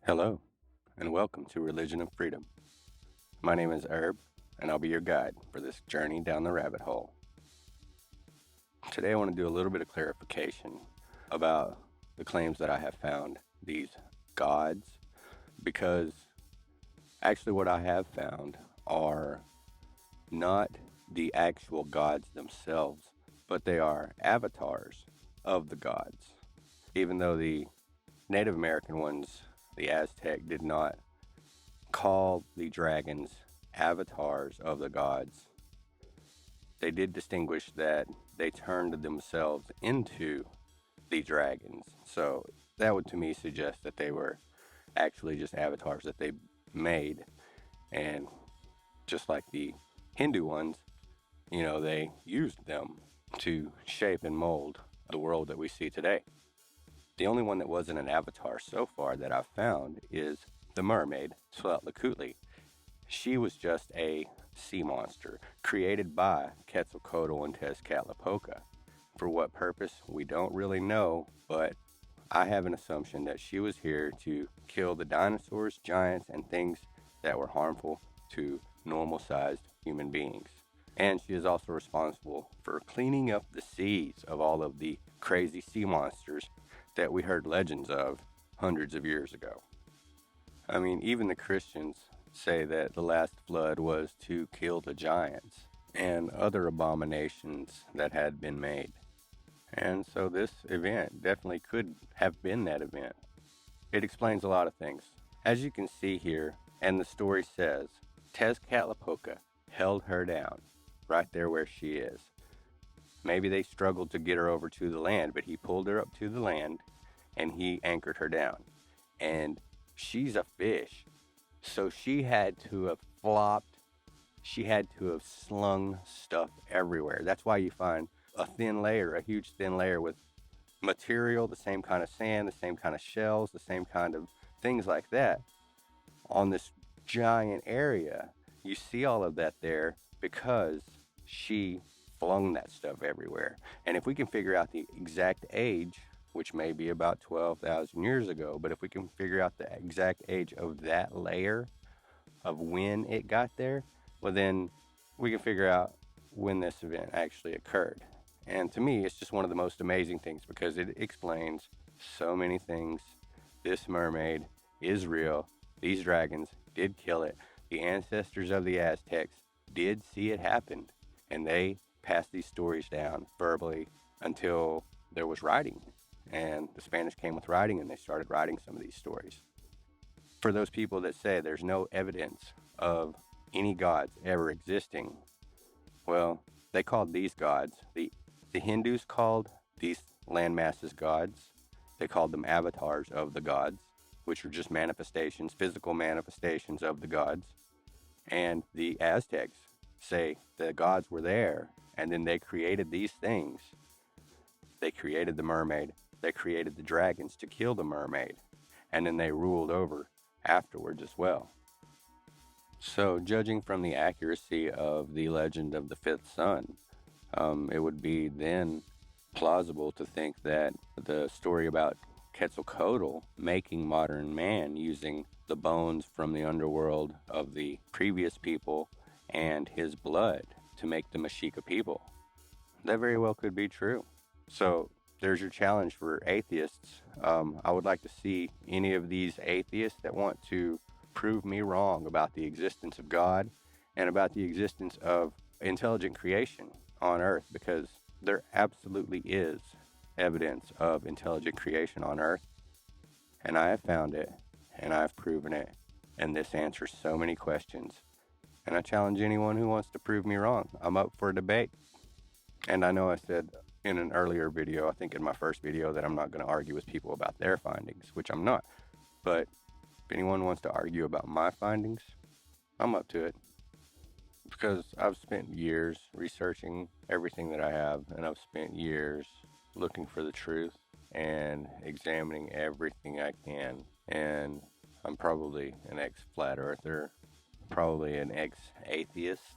Hello, and welcome to Religion of Freedom. My name is Herb, and I'll be your guide for this journey down the rabbit hole. Today I want to do a little bit of clarification about the claims that I have found, these gods, because actually what I have found are not the actual gods themselves, but they are avatars of the gods. Even though the Native American ones, the Aztec, did not call the dragons avatars of the gods, they did distinguish that they turned themselves into the dragons. So that would to me suggest that they were actually just avatars that they made. And just like the Hindu ones, they used them to shape and mold the world that we see today. The only one that wasn't an avatar so far that I've found is the mermaid, Tlaloc. She was just a sea monster created by Quetzalcoatl and Tezcatlipoca. For what purpose, we don't really know, but I have an assumption that she was here to kill the dinosaurs, giants, and things that were harmful to normal-sized human beings. And she is also responsible for cleaning up the seas of all of the crazy sea monsters that we heard legends of hundreds of years ago. I mean, even the Christians say that the last flood was to kill the giants and other abominations that had been made. And so this event definitely could have been that event. It explains a lot of things. As you can see here, and the story says, Tezcatlipoca held her down right there where she is. Maybe they struggled to get her over to the land, but he pulled her up to the land and he anchored her down. And she's a fish, so she had to have flopped. She had to have slung stuff everywhere. That's why you find a huge thin layer with material, the same kind of sand, the same kind of shells, the same kind of things like that on this giant area. You see all of that there because she flung that stuff everywhere. And if we can figure out the exact age, which may be about 12,000 years ago, but if we can figure out the exact age of that layer of when it got there, well, then we can figure out when this event actually occurred. And to me, it's just one of the most amazing things because it explains so many things. This mermaid is real. These dragons did kill it. The ancestors of the Aztecs did see it happen, and they passed these stories down verbally until there was writing. And the Spanish came with writing, and they started writing some of these stories. For those people that say there's no evidence of any gods ever existing, well, they called these gods, the Hindus called these land masses gods. They called them avatars of the gods, which are just manifestations, physical manifestations of the gods. And the Aztecs say the gods were there, and then they created these things. They created the mermaid. They created the dragons to kill the mermaid, and then they ruled over afterwards as well. So, judging from the accuracy of the legend of the fifth son, it would be then plausible to think that the story about Quetzalcoatl making modern man using the bones from the underworld of the previous people and his blood to make the Mexica people, that very well could be true. So there's your challenge for atheists. I would like to see any of these atheists that want to prove me wrong about the existence of God and about the existence of intelligent creation on Earth, because there absolutely is evidence of intelligent creation on Earth, and I have found it, and I've proven it, and this answers so many questions. And I challenge anyone who wants to prove me wrong. I'm up for a debate. And I know I said in an earlier video, I think in my first video, that I'm not going to argue with people about their findings, which I'm not. But if anyone wants to argue about my findings, I'm up to it. Because I've spent years researching everything that I have, and I've spent years looking for the truth and examining everything I can. And I'm probably an ex-flat earther, probably an ex-atheist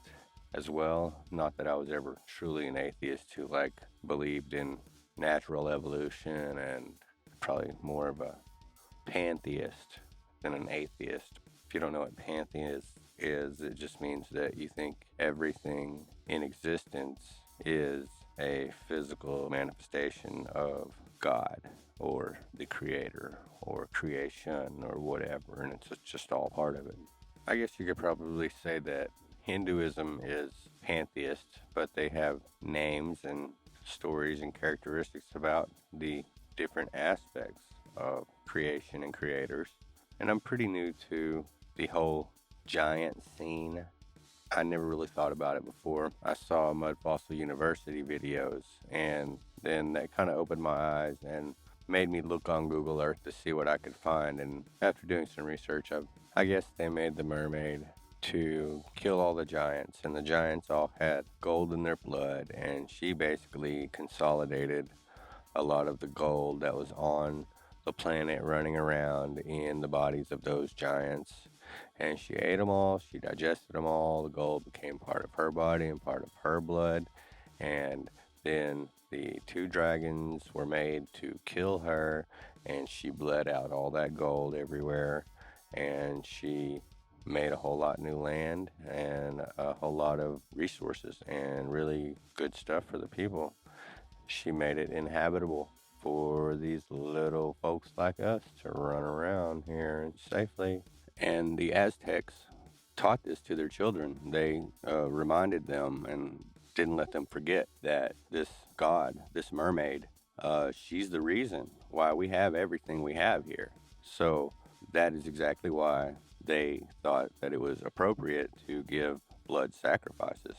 as well. Not that I was ever truly an atheist who believed in natural evolution, and probably more of a pantheist than an atheist. If you don't know what pantheist is, it just means that you think everything in existence is a physical manifestation of God or the creator or creation or whatever, and it's just all part of it. I guess you could probably say that Hinduism is pantheist, but they have names and stories and characteristics about the different aspects of creation and creators. And I'm pretty new to the whole giant scene. I never really thought about it before. I saw Mud Fossil University videos, and then that kind of opened my eyes and made me look on Google Earth to see what I could find. And after doing some research, I guess they made the mermaid to kill all the giants, and the giants all had gold in their blood, and she basically consolidated a lot of the gold that was on the planet running around in the bodies of those giants. And she ate them all, she digested them all, the gold became part of her body and part of her blood. And then the two dragons were made to kill her, and she bled out all that gold everywhere. And she made a whole lot new land and a whole lot of resources and really good stuff for the people. She made it inhabitable for these little folks like us to run around here safely. And the Aztecs taught this to their children. They reminded them and didn't let them forget that this god, this mermaid, she's the reason why we have everything we have here. So that is exactly why they thought that it was appropriate to give blood sacrifices.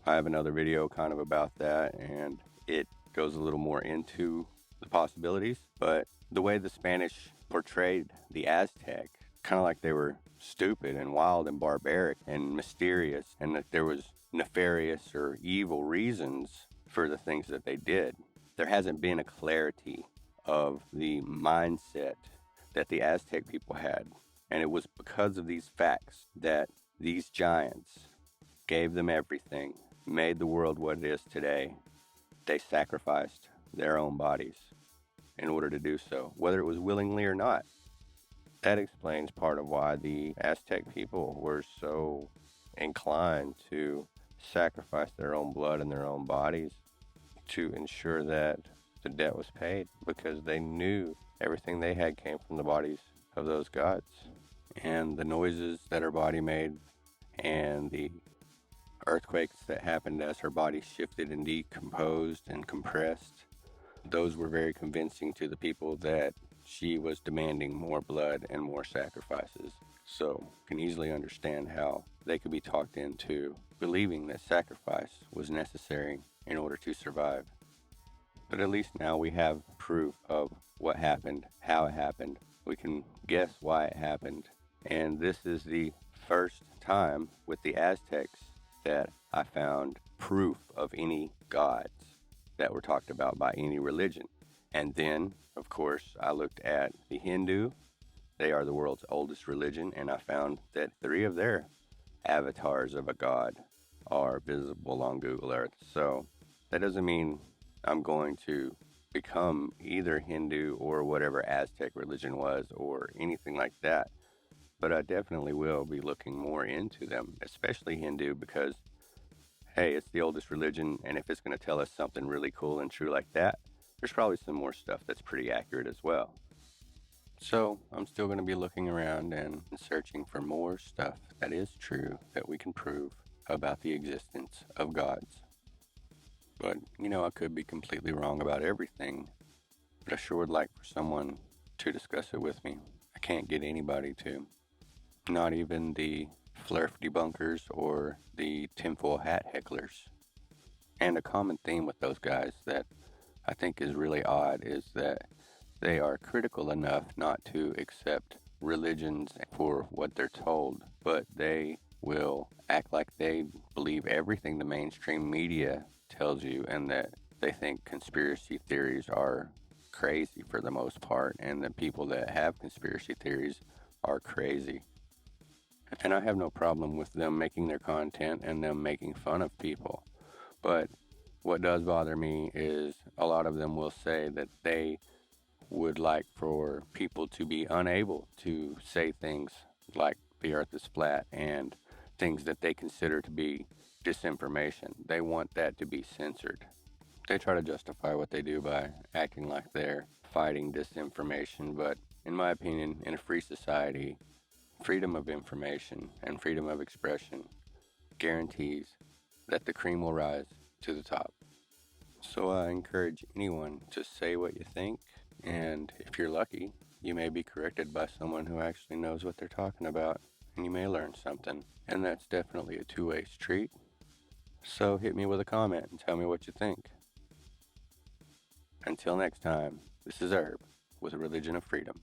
I have another video kind of about that, and it goes a little more into the possibilities. But the way the Spanish portrayed the Aztec, kind of like they were stupid and wild and barbaric and mysterious, and that there was nefarious or evil reasons for the things that they did. There hasn't been a clarity of the mindset that the Aztec people had. And it was because of these facts that these giants gave them everything, made the world what it is today. They sacrificed their own bodies in order to do so, whether it was willingly or not. That explains part of why the Aztec people were so inclined to sacrifice their own blood and their own bodies to ensure that the debt was paid, because they knew everything they had came from the bodies of those gods. And the noises that her body made and the earthquakes that happened as her body shifted and decomposed and compressed, those were very convincing to the people that she was demanding more blood and more sacrifices. So you can easily understand how they could be talked into believing that sacrifice was necessary in order to survive. But at least now we have proof of what happened, how it happened. We can guess why it happened. And this is the first time with the Aztecs that I found proof of any gods that were talked about by any religion. And then, of course, I looked at the Hindu. They are the world's oldest religion, and I found that 3 of their avatars of a god are visible on Google Earth. So that doesn't mean I'm going to become either Hindu or whatever Aztec religion was or anything like that. But I definitely will be looking more into them, especially Hindu, because, hey, it's the oldest religion, and if it's going to tell us something really cool and true like that, there's probably some more stuff that's pretty accurate as well. So I'm still going to be looking around and searching for more stuff that is true that we can prove about the existence of gods. But, I could be completely wrong about everything, but I sure would like for someone to discuss it with me. I can't get anybody to. Not even the flurf debunkers or the tinfoil hat hecklers. And a common theme with those guys that I think is really odd is that they are critical enough not to accept religions for what they're told, but they will act like they believe everything the mainstream media tells you, and that they think conspiracy theories are crazy for the most part, and the people that have conspiracy theories are crazy. And I have no problem with them making their content and them making fun of people. But what does bother me is a lot of them will say that they would like for people to be unable to say things like the earth is flat and things that they consider to be disinformation. They want that to be censored. They try to justify what they do by acting like they're fighting disinformation, but in my opinion, in a free society, freedom of information and freedom of expression guarantees that the cream will rise to the top. So I encourage anyone to say what you think, and if you're lucky, you may be corrected by someone who actually knows what they're talking about, and you may learn something. And that's definitely a two-way street. So hit me with a comment and tell me what you think. Until next time, this is Herb with Religion of Freedom.